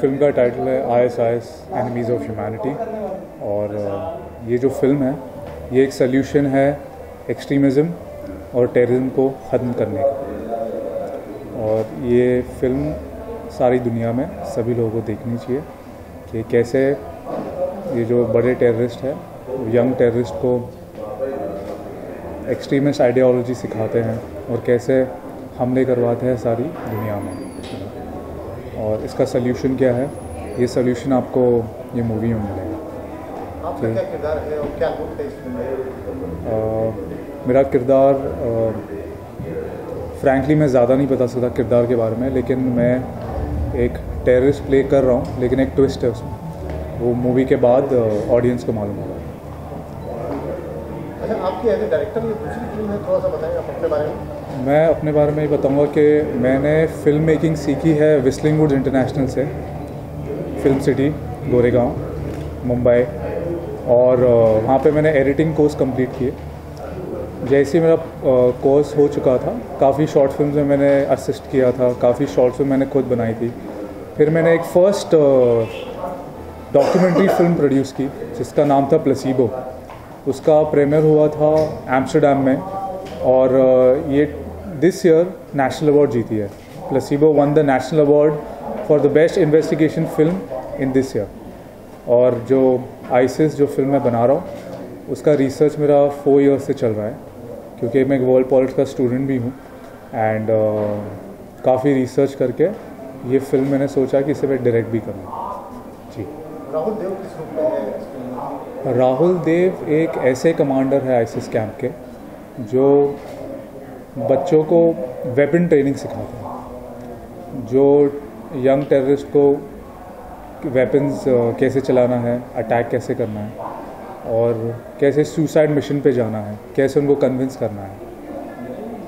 Film का title है ISIS enemies of humanity. और ये जो फिल्म है ये एक सल्यूशन है एक्सट्रीमिज़म और टेररिज्म को ख़त्म करने का। और ये फिल्म सारी दुनिया में सभी लोगों को देखनी चाहिए कि कैसे ये जो बड़े टेररिस्ट है यंग टेररिस्ट को एक्सट्रीमिस्ट आइडियोलॉजी सिखाते हैं और कैसे हमले करवाते हैं सारी दुनिया में। और इसका सल्यूशन क्या है, ये सल्यूशन आपको ये मूवी में मिलेगा। आपका क्या किरदार है और क्या लुक है इस फिल्म में? मेरा किरदार फ्रैंकली मैं ज़्यादा नहीं बता सकता किरदार के बारे में, लेकिन मैं एक टेररिस्ट प्ले कर रहा हूँ, लेकिन एक ट्विस्ट है उसमें, वो मूवी के बाद ऑडियंस को मालूम होगा। अच्छा, आपकी एज ए डायरेक्टर ये दूसरी फिल्म है, थोड़ा सा बताएं आप अपने बारे में। मैं अपने बारे में ये बताऊंगा कि मैंने फ़िल्म मेकिंग सीखी है विस्लिंग वुड्स इंटरनेशनल से, फिल्म सिटी गोरेगांव मुंबई, और वहाँ पे मैंने एडिटिंग कोर्स कंप्लीट किए। जैसे ही मेरा कोर्स हो चुका था, काफ़ी शॉर्ट फिल्म्स में मैंने असिस्ट किया था, काफ़ी शॉर्ट फिल्म मैंने खुद बनाई थी। फिर मैंने एक फ़र्स्ट डॉक्यूमेंट्री फिल्म प्रोड्यूस की जिसका नाम था प्लेसिबो। उसका प्रीमियर हुआ था एम्स्टर्डम में और ये दिस ईयर नेशनल अवार्ड जीती है। Placebo one the national award for the best investigation film in this year. और जो आईसिस जो फिल्म मैं बना रहा हूँ उसका रिसर्च मेरा 4 ईयर्स से चल रहा है, क्योंकि मैं एक वर्ल्ड पॉलिटिक्स का स्टूडेंट भी हूँ। एंड काफ़ी रिसर्च करके ये फिल्म मैंने सोचा कि इसे मैं डायरेक्ट भी करूँ। जी। राहुल देव किस रूप में है इस फिल्म में? राहुल देव एक ऐसे कमांडर है आईसिस कैंप के जो बच्चों को वेपन ट्रेनिंग सिखाते हैं, जो यंग टेररिस्ट को वेपन्स कैसे चलाना है, अटैक कैसे करना है और कैसे सुसाइड मिशन पे जाना है, कैसे उनको कन्विंस करना है।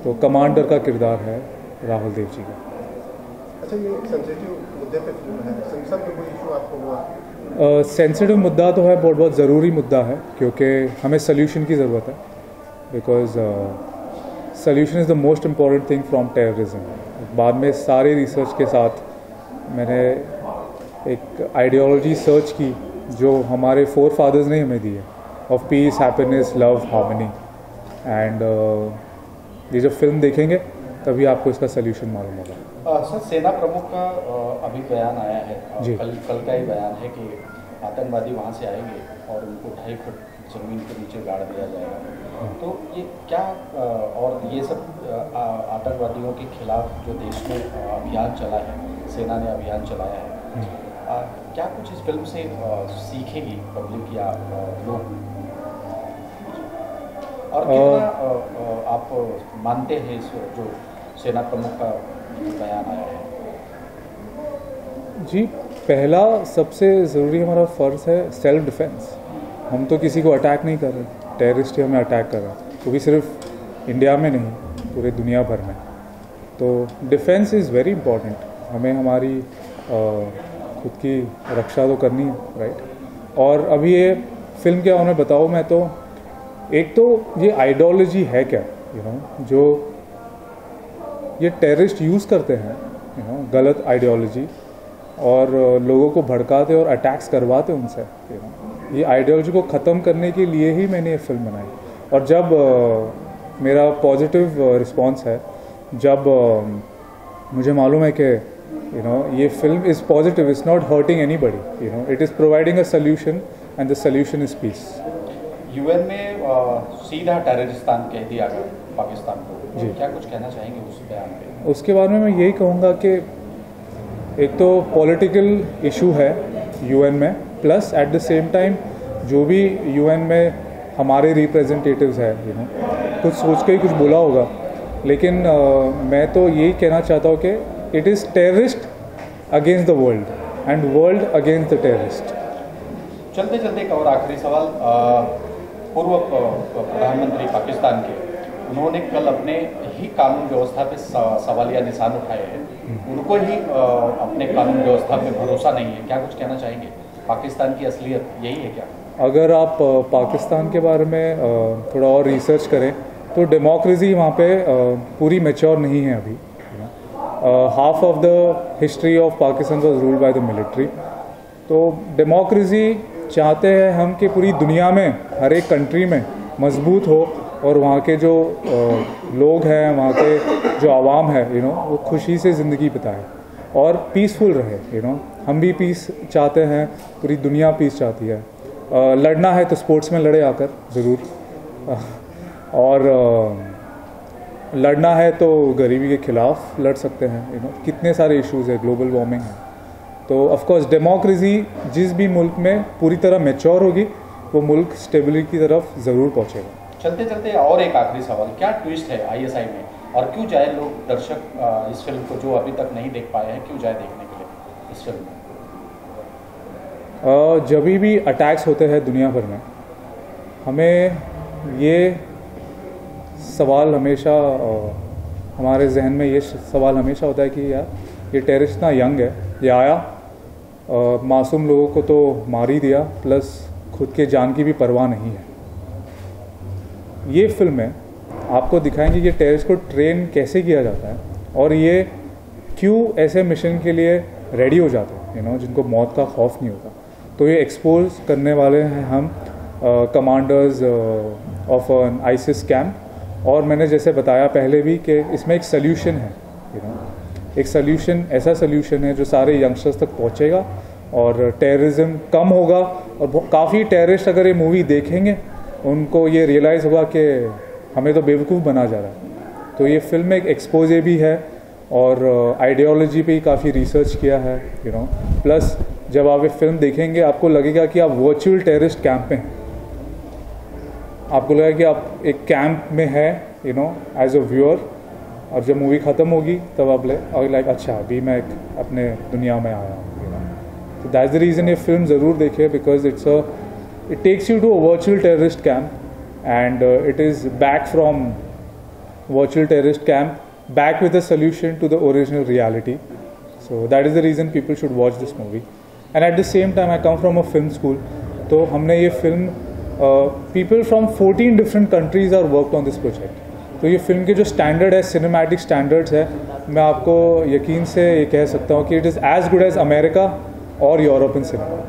तो कमांडर का किरदार है राहुल देव जी का। अच्छा, ये एक सेंसिटिव मुद्दे पे फिल्म है, सेंसर पे कोई इशू आपको हुआ? सेंसिटिव मुद्दा तो है, बहुत ज़रूरी मुद्दा है, क्योंकि हमें सल्यूशन की ज़रूरत है। Because solution is the most important thing from terrorism. बाद में सारे रिसर्च के साथ मैंने एक आइडियोलॉजी सर्च की जो हमारे फोर फादर्स ने हमें दी है, of peace, happiness, love, harmony. And ये जब फिल्म देखेंगे तभी आपको इसका सल्यूशन मालूम होगा। सर, सेना प्रमुख का अभी बयान आया है, कल का ही बयान है कि आतंकवादी वहाँ से आएंगे और उनको 2.5 फुट ज़मीन के नीचे गाड़ दिया जाएगा। तो ये क्या और ये सब आतंकवादियों के खिलाफ जो देश में अभियान चला है, सेना ने अभियान चलाया है, क्या कुछ इस फिल्म से सीखेगी पब्लिक या लोग, और कितना आप मानते हैं इस जो सेना प्रमुख का बयान आया है? जी, पहला सबसे ज़रूरी हमारा फ़र्ज़ है सेल्फ डिफेंस। हम तो किसी को अटैक नहीं कर रहे, टेररिस्ट ही हमें अटैक कर रहा है, वो भी सिर्फ इंडिया में नहीं, पूरे दुनिया भर में। तो डिफेंस इज़ वेरी इम्पॉर्टेंट। हमें हमारी खुद की रक्षा तो करनी है, राइट। और अभी ये फिल्म क्या उन्हें बताओ, मैं तो एक तो ये आइडियोलॉजी है क्या, जो ये टेररिस्ट यूज़ करते हैं, गलत आइडियोलॉजी, और लोगों को भड़काते और अटैक्स करवाते उनसे। ये आइडियोलॉजी को ख़त्म करने के लिए ही मैंने ये फिल्म बनाई। और जब मेरा पॉजिटिव रिस्पांस है, जब मुझे मालूम है कि ये film is positive, is not hurting anybody, it is providing a solution and the solution is piece. UN में सीधा टेररिस्तान कह दिया गया पाकिस्तान को, जी। क्या कुछ कहना चाहेंगे उस बयान पे? उसके बारे में मैं यही कहूँगा कि एक तो पॉलिटिकल इशू है यूएन में, plus at the same time जो भी यूएन में हमारे रिप्रेजेंटेटिव्स हैं, कुछ सोच के ही कुछ बोला होगा, लेकिन मैं तो यही कहना चाहता हूँ कि it is terrorist against the world and world against the terrorist. चलते चलते एक और आखिरी सवाल, पूर्व प्रधानमंत्री पाकिस्तान के, उन्होंने कल अपने ही कानून व्यवस्था पे सवालिया निशान उठाए हैं, उनको ही अपने कानून व्यवस्था पे भरोसा नहीं है, क्या कुछ कहना चाहेंगे? पाकिस्तान की असलियत यही है क्या? अगर आप पाकिस्तान के बारे में थोड़ा और रिसर्च करें तो डेमोक्रेसी वहाँ पे पूरी मैच्योर नहीं है अभी। Half of the history of Pakistan was ruled by the military. तो डेमोक्रेसी चाहते हैं हम कि पूरी दुनिया में हर एक कंट्री में मजबूत हो और वहाँ के जो लोग हैं, वहाँ के जो आवाम है वो खुशी से ज़िंदगी बिताए और पीसफुल रहे। हम भी पीस चाहते हैं, पूरी दुनिया पीस चाहती है। लड़ना है तो स्पोर्ट्स में लड़े आकर ज़रूर, और लड़ना है तो गरीबी के ख़िलाफ़ लड़ सकते हैं। कितने सारे इश्यूज़ है, ग्लोबल वार्मिंग है। तो ऑफ कोर्स डेमोक्रेसी जिस भी मुल्क में पूरी तरह मैच्योर होगी वो मुल्क स्टेबिलिटी की तरफ ज़रूर पहुँचेगा। चलते चलते और एक आखिरी सवाल, क्या ट्विस्ट है ISI में और क्यों जाए लोग दर्शक इस फिल्म को जो अभी तक नहीं देख पाए हैं, क्यों जाए देखने के लिए इस फिल्म में? जब भी अटैक्स होते हैं दुनिया भर में, हमें ये सवाल हमेशा हमारे जहन में ये सवाल हमेशा होता है कि यार ये टेररिस्ट इतना यंग है, ये आया मासूम लोगों को तो मार ही दिया, प्लस खुद के जान की भी परवाह नहीं है। ये फिल्म में आपको दिखाएंगे कि टेररिस्ट को ट्रेन कैसे किया जाता है और ये क्यों ऐसे मिशन के लिए रेडी हो जाते हैं जिनको मौत का खौफ नहीं होता। तो ये एक्सपोज करने वाले हैं हम commanders of an ISIS camp, और मैंने जैसे बताया पहले भी कि इसमें एक सल्यूशन है, एक सल्यूशन, ऐसा सल्यूशन है जो सारे यंगस्टर्स तक पहुंचेगा और टेररिज्म कम होगा। और काफ़ी टेररिस्ट अगर ये मूवी देखेंगे उनको ये रियलाइज़ होगा कि हमें तो बेवकूफ़ बना जा रहा है। तो ये फिल्म में एक एक्सपोजे भी है और आइडियोलॉजी पे ही काफ़ी रिसर्च किया है प्लस जब आप ये फिल्म देखेंगे आपको लगेगा कि आप वर्चुअल टेररिस्ट कैंप में, आपको लगेगा कि आप एक कैंप में है एज अ व्यूअर, और जब मूवी ख़त्म होगी तब आप लाइक अच्छा अभी मैं अपने दुनिया में आया हूँ। तो दैट्स द रीज़न ये फिल्म ज़रूर देखे, because it takes you to a virtual terrorist camp and it is back from virtual terrorist camp back with a solution to the original reality. So that is the reason people should watch this movie. And at the same time I come from a film school, तो हमने ये film people from 14 different countries are worked on this project. तो ये film के जो standard है, cinematic standards है, मैं आपको यकीन से ये कह सकता हूँ कि it is as good as America और European cinema.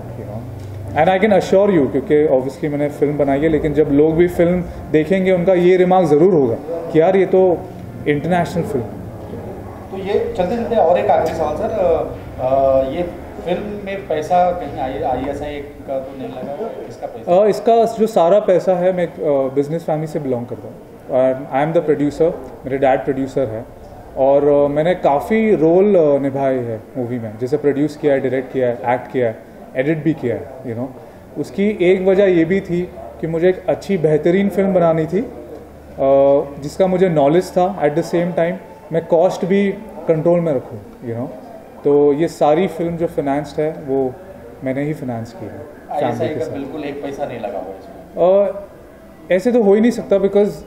And I can assure you, क्योंकि ऑब्वियसली मैंने फिल्म बनाई है, लेकिन जब लोग भी फिल्म देखेंगे उनका ये रिमार्क ज़रूर होगा कि यार ये तो इंटरनेशनल फिल्म। तो ये चलते चलते और एक आखिरी सवाल सर, ये फिल्म में पैसा कहीं ISI का तो नहीं लगा, इसका पैसा? इसका जो सारा पैसा है, मैं बिजनेस फैमिली से बिलोंग करता हूँ। आई एम द प्रोड्यूसर, मेरे डैड प्रोड्यूसर है और मैंने काफ़ी रोल निभाए हैं मूवी में, जैसे प्रोड्यूस किया है, डायरेक्ट किया है, एक्ट किया है, एडिट भी किया है। उसकी एक वजह ये भी थी कि मुझे एक अच्छी बेहतरीन फिल्म बनानी थी जिसका मुझे नॉलेज था, एट द सेम टाइम मैं कॉस्ट भी कंट्रोल में रखूँ। तो ये सारी फिल्म जो फाइनेंस्ड है वो मैंने ही फाइनेंस की है फैमिली के साथ। बिल्कुल एक पैसा नहीं लगा हुआ इसमें? ऐसे तो हो ही नहीं सकता, बिकॉज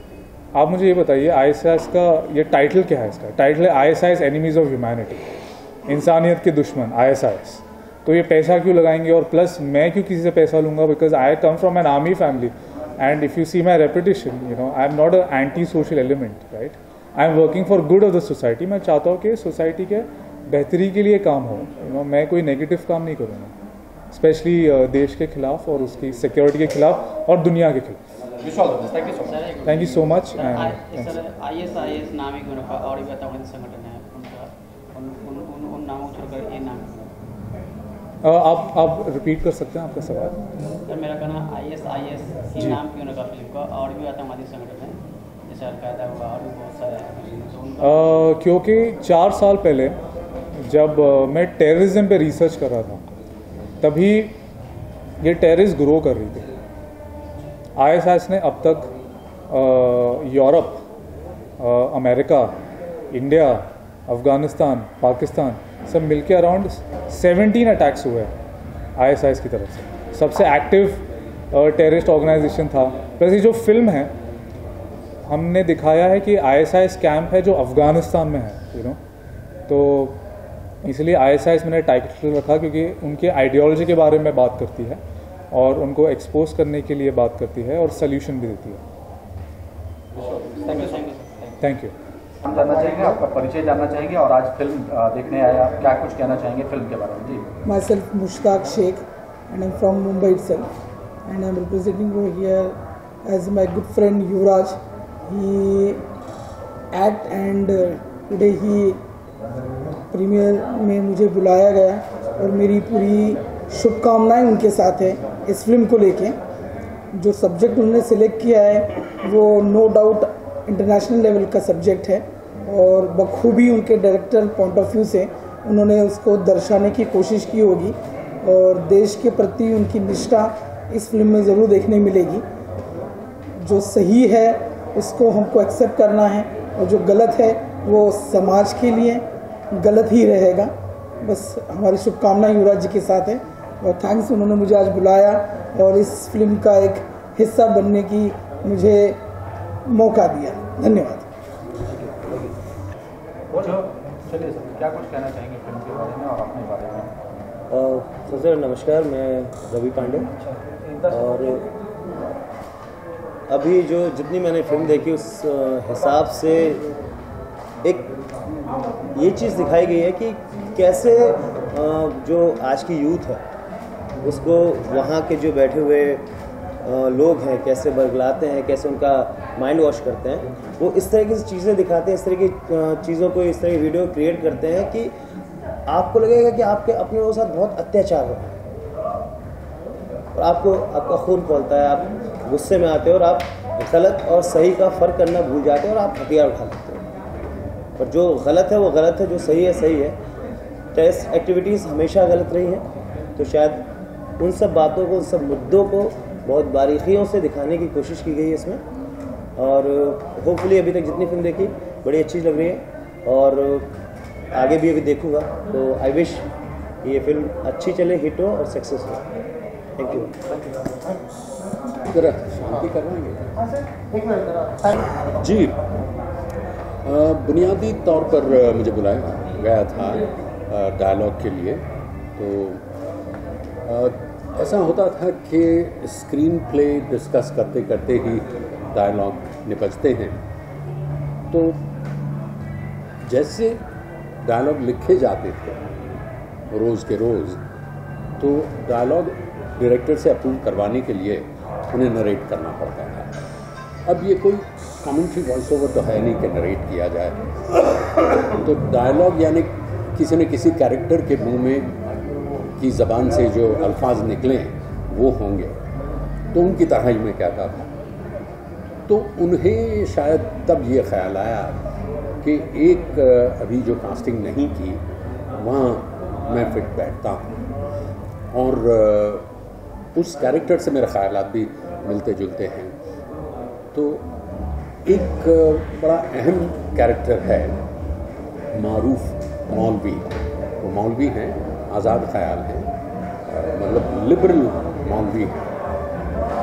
आप मुझे ये बताइए ISIS का ये टाइटल क्या है? इसका टाइटल है ISIS एनिमीज ऑफ ह्यूमैनिटी, इंसानियत के दुश्मन ISIS। तो ये पैसा क्यों लगाएंगे, और प्लस मैं क्यों किसी से पैसा लूँगा? Because I come from an army family and if you see my reputation I am not a anti social element, right? I am working for good of the society. मैं चाहता हूँ कि सोसाइटी के बेहतरी के लिए काम हो। मैं कोई नेगेटिव काम नहीं करूँगा, स्पेशली देश के खिलाफ और उसकी सिक्योरिटी के खिलाफ और दुनिया के खिलाफ। Thank you so much. ISIS नाम ही क्यों रखा, और भी बताओ संगठन है उनका, उन नामों छोड़कर ये नाम? आप रिपीट कर सकते हैं आपका सवाल? सर मेरा कहना ISIS ये नाम क्यों रखा फिल्म का, और भी आतंकवादी संगठन है जैसे अलकायदा हुआ और भी बहुत सारे? क्योंकि 4 साल पहले जब मैं टेररिज्म पे रिसर्च कर रहा था तभी ये टेररिस्ट ग्रो कर रही थी। ISIS ने अब तक Europe, America, India, Afghanistan, Pakistan सब मिलके अराउंड 17 अटैक्स हुए हैं ISIS की तरफ से। सबसे एक्टिव टेररिस्ट ऑर्गेनाइजेशन था। प्लस ये जो फिल्म है हमने दिखाया है कि ISIS कैंप है जो अफ़गानिस्तान में है, तो इसलिए ISIS मैंने टाइटल रखा क्योंकि उनके आइडियोलॉजी के बारे में बात करती है और उनको एक्सपोज करने के लिए बात करती है और सल्यूशन भी देती है। Thank you. Thank you. हम जानना चाहेंगे, आपका परिचय जानना चाहेंगे और आज फिल्म देखने आए आप, क्या कुछ कहना चाहेंगे फिल्म के बारे में? जी। My self Mushtaq Sheikh and I am from Mumbai itself and I am representing over here as my good friend Yuvraj. He act and today he premiere में मुझे बुलाया गया और मेरी पूरी शुभकामनाएं उनके साथ है इस फिल्म को लेके। जो सब्जेक्ट उन्होंने सिलेक्ट किया है वो नो डाउट इंटरनेशनल लेवल का सब्जेक्ट है और बखूबी उनके डायरेक्टर पॉइंट ऑफ व्यू से उन्होंने उसको दर्शाने की कोशिश की होगी और देश के प्रति उनकी निष्ठा इस फिल्म में ज़रूर देखने मिलेगी। जो सही है उसको हमको एक्सेप्ट करना है और जो गलत है वो समाज के लिए गलत ही रहेगा। बस हमारी शुभकामनाएं युवराज जी के साथ है और थैंक्स, उन्होंने मुझे आज बुलाया और इस फिल्म का एक हिस्सा बनने की मुझे मौका दिया। धन्यवाद। चलिए सर, क्या कुछ कहना चाहेंगे फिल्म के बारे में और अपने बारे में? सर नमस्कार, मैं रवि पांडे और अभी जो जितनी मैंने फिल्म देखी उस हिसाब से एक ये चीज़ दिखाई गई है कि कैसे जो आज की यूथ है उसको वहाँ के जो बैठे हुए लोग हैं कैसे बरगलाते हैं, कैसे उनका माइंड वॉश करते हैं। वो इस तरह की चीज़ें दिखाते हैं, इस तरह की चीज़ों को, इस तरह की वीडियो क्रिएट करते हैं कि आपको लगेगा कि आपके अपने लोगों के साथ बहुत अत्याचार हो रहा है और आपका खून खौलता है, आप गुस्से में आते हो और आप गलत और सही का फ़र्क करना भूल जाते हो और आप हथियार उठा लेते हो। पर जो गलत है वो गलत है, जो सही है सही है। टेस्ट एक्टिविटीज़ हमेशा गलत रही हैं, तो शायद उन सब बातों को, उन सब मुद्दों को बहुत बारीकियों से दिखाने की कोशिश की गई है इसमें और होपफुली अभी तक जितनी फिल्म देखी बड़ी अच्छी लग रही है और आगे भी अभी देखूँगा। तो आई विश ये फिल्म अच्छी चले, हिट हो और सक्सेस हो। Thank you. शांति करवाएंगे जी। बुनियादी तौर पर मुझे बुलाया गया था डायलॉग के लिए। तो ऐसा होता था कि स्क्रीन प्ले डिस्कस करते करते ही डायलॉग निपजते हैं। तो जैसे डायलॉग लिखे जाते थे रोज़ के रोज़, तो डायलॉग डायरेक्टर से अप्रूव करवाने के लिए उन्हें नरेट करना पड़ता था। अब ये कोई कमेंट्री वॉइस ओवर तो है नहीं कि नरेट किया जाए, तो डायलॉग यानी किसी न किसी कैरेक्टर के मुंह में की ज़बान से जो अल्फाज निकलें वो होंगे, तो उनकी तरह ही मैं कहता था। तो उन्हें शायद तब ये ख्याल आया कि एक अभी जो कास्टिंग नहीं की वहाँ मैं फिट बैठता हूँ और उस कैरेक्टर से मेरे ख्यालात भी मिलते जुलते हैं। तो एक बड़ा अहम कैरेक्टर है मारूफ मौलवी। वो मौलवी हैं, आज़ाद ख्याल हैं, मतलब लिबरल मौलवी हैं।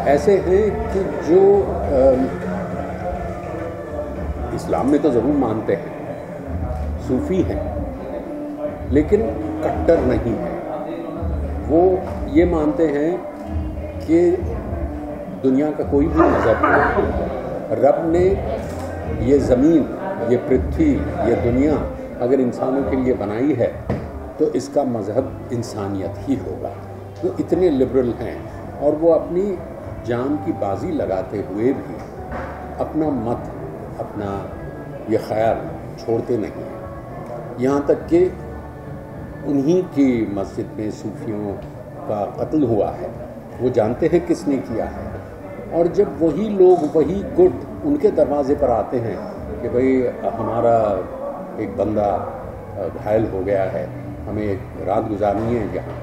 ऐसे हैं कि जो इस्लाम में तो ज़रूर मानते हैं, सूफ़ी हैं, लेकिन कट्टर नहीं हैं। वो ये मानते हैं कि दुनिया का कोई भी मज़हब हो, रब ने ये ज़मीन, ये पृथ्वी, ये दुनिया अगर इंसानों के लिए बनाई है तो इसका मज़हब इंसानियत ही होगा। वो इतने लिबरल हैं और वो अपनी जान की बाजी लगाते हुए भी अपना मत, अपना ये ख्याल छोड़ते नहीं हैं। यहाँ तक कि उन्हीं की मस्जिद में सूफियों का कत्ल हुआ है, वो जानते हैं किसने किया है। और जब वही लोग, वही गुट उनके दरवाजे पर आते हैं कि भाई हमारा एक बंदा घायल हो गया है, हमें एक रात गुजारनी है यहाँ,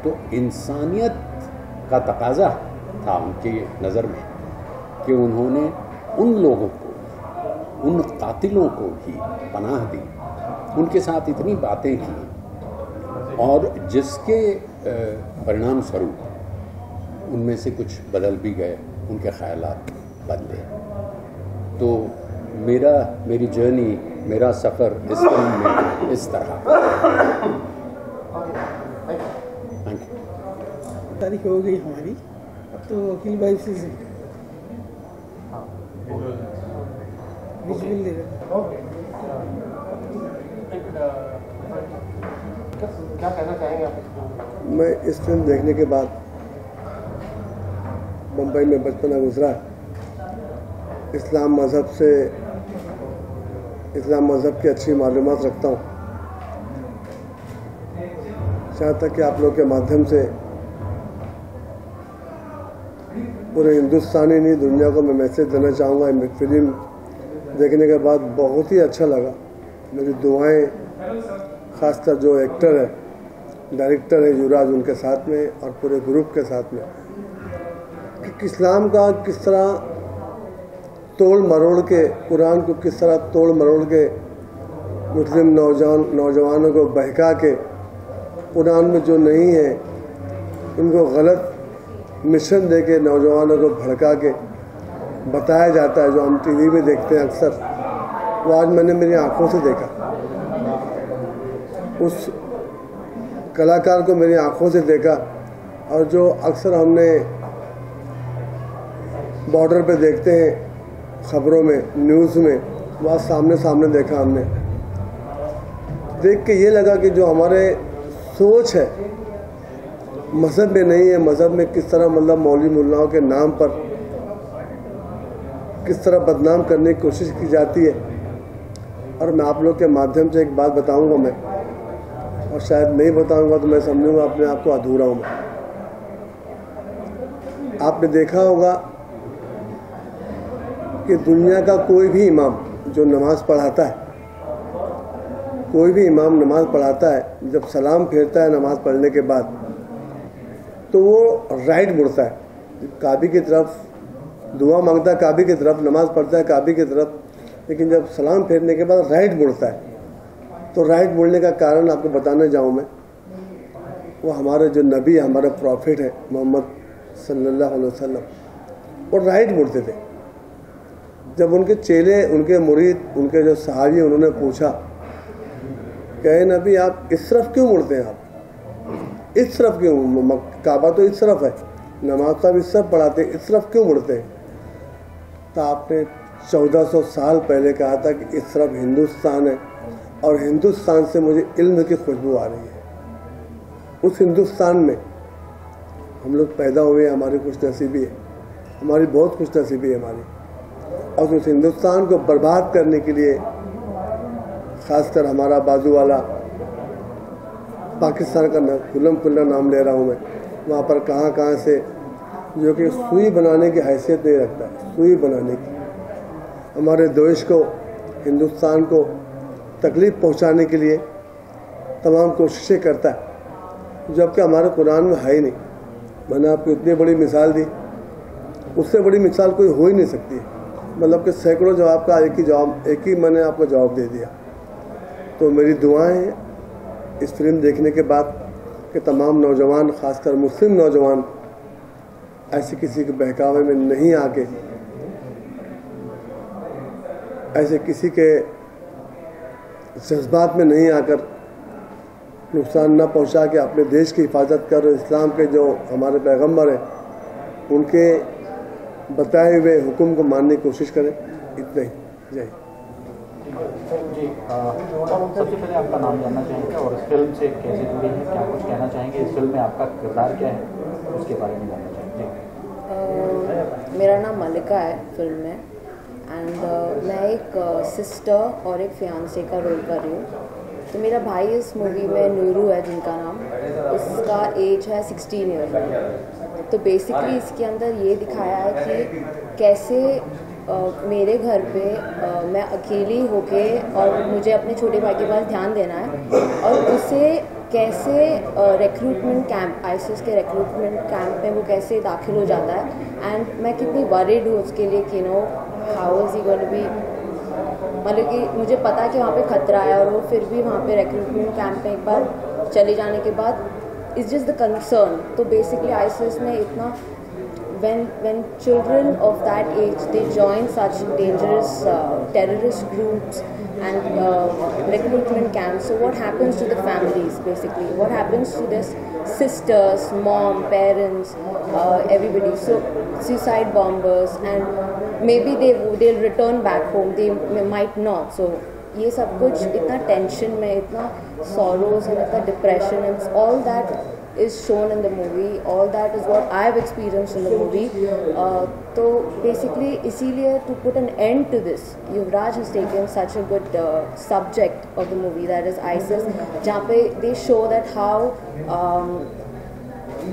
तो इंसानियत का तकाजा था उनकी नज़र में कि उन्होंने उन लोगों को, उन कातिलों को भी पनाह दी, उनके साथ इतनी बातें की और जिसके परिणाम स्वरूप उनमें से कुछ बदल भी गए, उनके ख़यालात बदले। तो मेरी जर्नी, मेरा सफ़र इस फिल्म में इस तरह। तारीख हो गई हमारी, तो वकील भाई से विजुअल दे रहे हैं। क्या कहना चाहेंगे आप? मैं इस फिल्म देखने के बाद मुंबई में बचपना गुजरा, इस्लाम मज़हब की अच्छी मालूमात रखता हूँ। चाहता कि आप लोग के माध्यम से पूरे हिंदुस्तानी नहीं दुनिया को मैं मैसेज देना चाहूँगा। फिल्म देखने के बाद बहुत ही अच्छा लगा। मेरी दुआएं खासकर जो एक्टर है, डायरेक्टर है युवराज, उनके साथ में और पूरे ग्रुप के साथ में कि इस्लाम का किस तरह तोड़ मरोड़ के, कुरान को किस तरह तोड़ मरोड़ के मुस्लिम नौजवानों को बहका के, कुरान में जो नहीं है उनको गलत मिशन दे के नौजवानों को भड़का के बताया जाता है, जो हम टीवी में देखते हैं अक्सर। वो आज मैंने मेरी आंखों से देखा, उस कलाकार को मेरी आंखों से देखा। और जो अक्सर हमने बॉर्डर पे देखते हैं खबरों में, न्यूज़ में, वह सामने देखा हमने। देख के ये लगा कि जो हमारे सोच है मज़हब में नहीं है, मज़हब में किस तरह मतलब मौलवी मुल्लाओं के नाम पर किस तरह बदनाम करने की कोशिश की जाती है। और मैं आप लोग के माध्यम से एक बात बताऊंगा मैं, और शायद नहीं बताऊंगा तो मैं समझूंगा अपने आप को अधूरा हूँ मैं। आपने देखा होगा कि दुनिया का कोई भी इमाम जो नमाज़ पढ़ाता है, कोई भी इमाम नमाज़ पढ़ाता है, जब सलाम फेरता है नमाज़ पढ़ने के बाद तो वो राइट मुड़ता है, काबी की तरफ दुआ मांगता है, काबी की तरफ नमाज़ पढ़ता है, काबी की तरफ। लेकिन जब सलाम फेरने के बाद राइट मुड़ता है, तो राइट मुड़ने का कारण आपको बताने जाऊँ मैं, वो हमारे जो नबी, हमारे प्रॉफिट है मोहम्मद सल्लल्लाहु अलैहि वसल्लम, वो राइट मुड़ते थे। जब उनके चेले, उनके मुरीद, उनके जो सहाबी, उन्होंने पूछा, कहे नबी आप इस तरफ क्यों मुड़ते हैं, आप इस तरफ क्यों, काबा तो इस तरफ है, नमाज तो आप इस तरफ पढ़ाते हैं, इस तरफ क्यों मुड़ते हैं? तो आपने 1400 साल पहले कहा था कि इस तरफ हिंदुस्तान है और हिंदुस्तान से मुझे इल्म की खुशबू आ रही है। उस हिंदुस्तान में हम लोग पैदा हुए, हमारी खुशनसीबी है, हमारी बहुत खुशनसीबी है हमारी। और उस हिंदुस्तान को बर्बाद करने के लिए खासकर हमारा बाजू वाला पाकिस्तान का खुल्ला नाम ले रहा हूँ मैं, वहाँ पर कहाँ से जो कि सुई बनाने की हैसियत नहीं रखता है, सुई बनाने की, हमारे देश को, हिंदुस्तान को तकलीफ़ पहुँचाने के लिए तमाम कोशिशें करता है, जबकि हमारे कुरान में है ही नहीं। मैंने आपको इतनी बड़ी मिसाल दी, उससे बड़ी मिसाल कोई हो ही नहीं सकती। मतलब कि सैकड़ों जवाब का एक ही मैंने आपको जवाब दे दिया। तो मेरी दुआएं हैं इस फिल्म देखने के बाद कि तमाम नौजवान, ख़ासकर मुस्लिम नौजवान, ऐसे किसी के बहकावे में नहीं आके, ऐसे किसी के जज्बात में नहीं आकर नुकसान न पहुंचा के अपने देश की हिफाजत कर, इस्लाम के जो हमारे पैगंबर हैं उनके बताए हुए हुक्म को मानने की कोशिश करें। इतना ही। जय जी। सबसे पहले आपका नाम जानना चाहेंगे और इस फिल्म से कैसे जुड़े हैं, क्या कुछ कहना चाहेंगे, इस फिल्म में आपका किरदार क्या है, उसके बारे में जानना चाहेंगे। मेरा नाम मलिका है फिल्म में, एंड मैं एक सिस्टर और एक फियांसे का रोल कर रही हूँ। तो मेरा भाई इस मूवी में नूरू है जिनका नाम, उसका एज है 16 ईयर। तो बेसिकली इसके अंदर ये दिखाया है कि कैसे मेरे घर पे मैं अकेली होके और मुझे अपने छोटे भाई के पास ध्यान देना है, और उसे कैसे रिक्रूटमेंट कैंप, आईएसआईएस के रिक्रूटमेंट कैंप में वो कैसे दाखिल हो जाता है, एंड मैं कितनी वरीड हूँ उसके लिए कि know how is he going to be, मतलब कि मुझे पता है कि वहाँ पे खतरा है, और वो फिर भी वहाँ पे रिक्रूटमेंट कैंप में एक बार चले जाने के बाद इट्स जस्ट द कंसर्न। तो बेसिकली आईएसआईएस में इतना when children of that age they join such dangerous terrorist groups and recruitment camps, so what happens to the families basically, what happens to their sisters, mom, parents, everybody, so suicide bombers, and maybe they'll return back home, they might not, so ये सब कुछ इतना tension में, इतना sorrows and इतना depression and all that is shown in the movie, all that is what I have experienced in the movie. So basically इसीलिए to put an end to this, Yuvraj has taken such a good subject of the movie, that is ISIS, जहाँ पे they show that how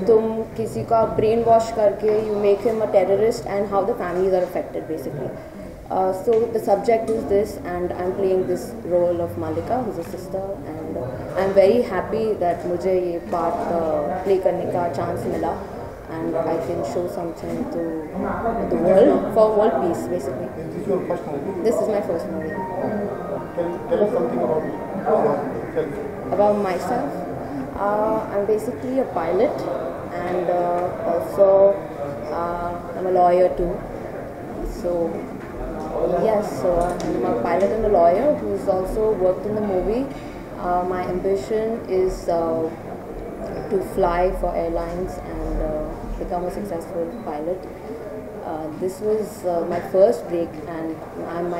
तुम किसी का brain wash करके you make him a terrorist and how the families are affected basically. So the subject is this, and I'm playing this role of Malika, who's a sister, and I'm very happy that मुझे ये part play करने का chance मिला, and I can show something to the world, for world peace basically. Is this your first movie? This is my first movie. Tell us something about yourself. About myself, I'm basically a pilot, and also I'm a lawyer too. So yes, so I'm a pilot and a lawyer who's also worked in the movie. My ambition is to fly for airlines and become a successful pilot. This was my first break, and I'm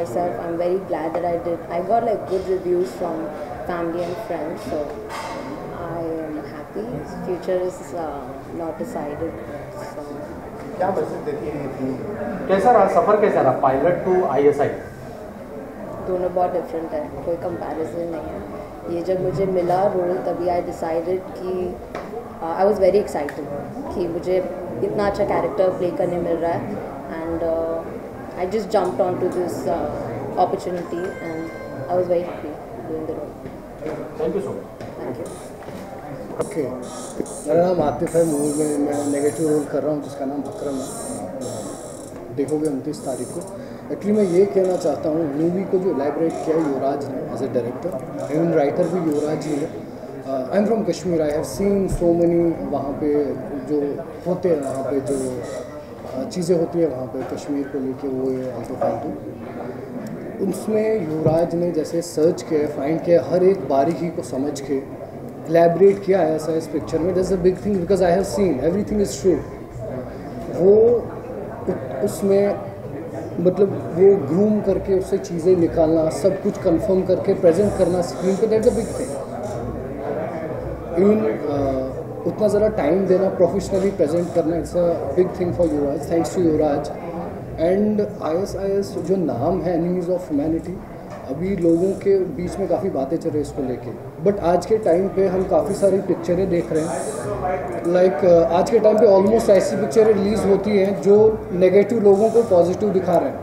very glad that I did. I got like good reviews from family and friends, so I am happy. Future is not decided. So क्या message देती है ये film? कैसा रहा सफ़र, कैसा रहा pilot to ISI? दोनों बहुत डिफरेंट है, कोई कंपैरिजन नहीं है। ये जब मुझे मिला रोल तभी आई डिसाइडेड कि आई वाज वेरी एक्साइटेड कि मुझे इतना अच्छा कैरेक्टर प्ले करने मिल रहा है, and I just jumped on to this opportunity and I was very happy doing the role. Thank you so much. Thank you. Okay, मेरा नाम आतिफ है। मूवी में मैं नेगेटिव रोल कर रहा हूँ जिसका नाम अकरम है। देखोगे 29 तारीख को। एक्चुअली मैं ये कहना चाहता हूँ, मूवी को जो एलैबोरेट किया है युवराज ने as a director, even writer भी युवराज ही है। I am from Kashmir, I have seen so many वहाँ पे जो होते हैं, वहाँ पे जो चीज़ें होती हैं वहाँ पे कश्मीर को लेके, वो आलतू फालतू, उसमें युवराज ने जैसे सर्च किया, फाइंड किया, हर एक बारीकी को समझ के एलैबोरेट किया है ऐसा इस पिक्चर में। That's a big thing because I have scene everything is true. वो उसमें मतलब वो ग्रूम करके उससे चीज़ें निकालना, सब कुछ कंफर्म करके प्रेजेंट करना स्क्रीन पे, that's a big thing. Even उतना ज़रा टाइम देना, प्रोफेशनली प्रेजेंट करना, it's a big thing for Yuvraj. Thanks to Yuvraj. And ISIS जो नाम है, एनिमीज़ ऑफ ह्यूमैनिटी, अभी लोगों के बीच में काफ़ी बातें चल रही है इसको लेके, बट आज के टाइम पे हम काफ़ी सारी पिक्चरें देख रहे हैं। लाइक आज के टाइम पे ऑलमोस्ट ऐसी पिक्चरें रिलीज़ होती हैं जो नेगेटिव लोगों को पॉजिटिव दिखा रहे हैं।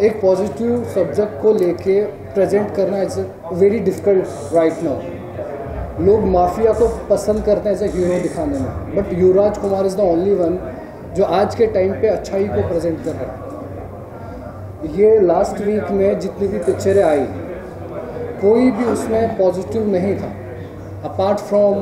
एक पॉजिटिव सब्जेक्ट को लेके प्रेजेंट करना is very difficult right now. लोग माफिया को पसंद करते हैं एज ए हीरो दिखाने में, but Yuvraj Kumar is the only one जो आज के टाइम पे अच्छाई को प्रेजेंट कर रहा है। ये लास्ट वीक में जितनी भी पिक्चरें आई, कोई भी उसमें पॉजिटिव नहीं था, अपार्ट फ्रॉम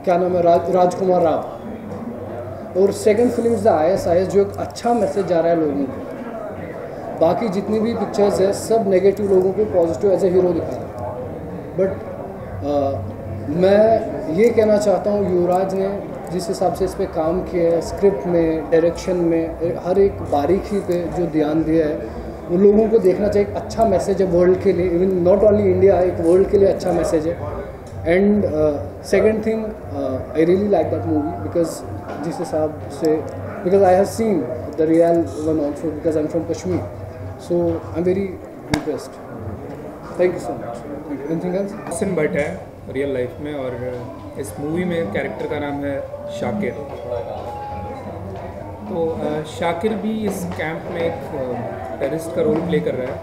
क्या नाम है, राजकुमार राव। और second film is the ISIS, जो एक अच्छा मैसेज जा रहा है लोगों को। बाकी जितनी भी पिक्चर्स है सब नेगेटिव लोगों को पॉजिटिव एज ए हीरो दिखा रहा है। बट मैं ये कहना चाहता हूँ, युवराज ने जिस हिसाब से इस पर काम किया है, स्क्रिप्ट में, डायरेक्शन में, हर एक बारीकी पे जो ध्यान दिया है, उन लोगों को देखना चाहिए। एक अच्छा मैसेज है वर्ल्ड के लिए, इवन नॉट ओनली इंडिया, एक वर्ल्ड के लिए अच्छा मैसेज है। And second thing, I really like that movie because जिस हिसाब से, because I have seen the real one also, because I am from Kashmir, so I am very impressed. Thank you so much. Anything else? Hasan Bhatt है real life में, और इस movie में character का नाम है शाकिर। तो शाकिर भी इस कैंप में एक टेररिस्ट का रोल प्ले कर रहा है,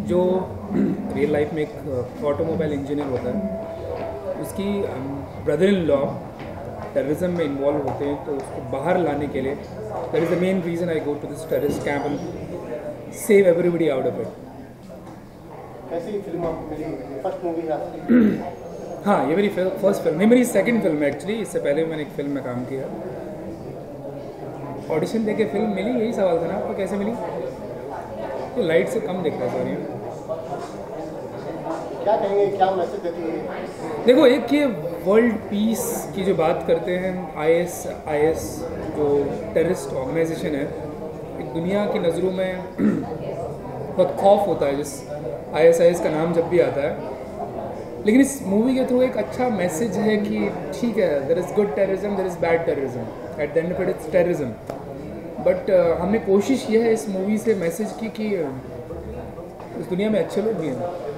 जो रियल लाइफ में एक ऑटोमोबाइल इंजीनियर होता है। उसकी ब्रदर इन लॉ टेररिज्म में इन्वॉल्व होते हैं, तो उसको बाहर लाने के लिए that is the main reason I go to this terrorist camp and save everybody out of it. कैसी फिल्म आपको मिली? फर्स्ट मूवी है आपकी? हाँ, ये मेरी फर्स्ट फिल्म नहीं, मेरी सेकंड फिल्म है एक्चुअली। इससे पहले मैंने एक फिल्म में काम किया। ऑडिशन देके फिल्म मिली, यही सवाल था ना आपको, कैसे मिली? तो लाइट से कम दिख रहा है, सॉरी। क्या कहेंगे, क्या मैसेज देती है? देखो, एक ये वर्ल्ड पीस की जो बात करते हैं, ISIS जो टेररिस्ट ऑर्गेनाइजेशन है, एक दुनिया की नज़रों में बहुत खौफ होता है जिस ISIS का नाम जब भी आता है। लेकिन इस मूवी के थ्रू एक अच्छा मैसेज है कि ठीक है, there is good terrorism, there is bad terrorism, at the end of it it's terrorism. But हमने कोशिश ये है इस मूवी से मैसेज की कि इस दुनिया में अच्छे लोग भी हैं।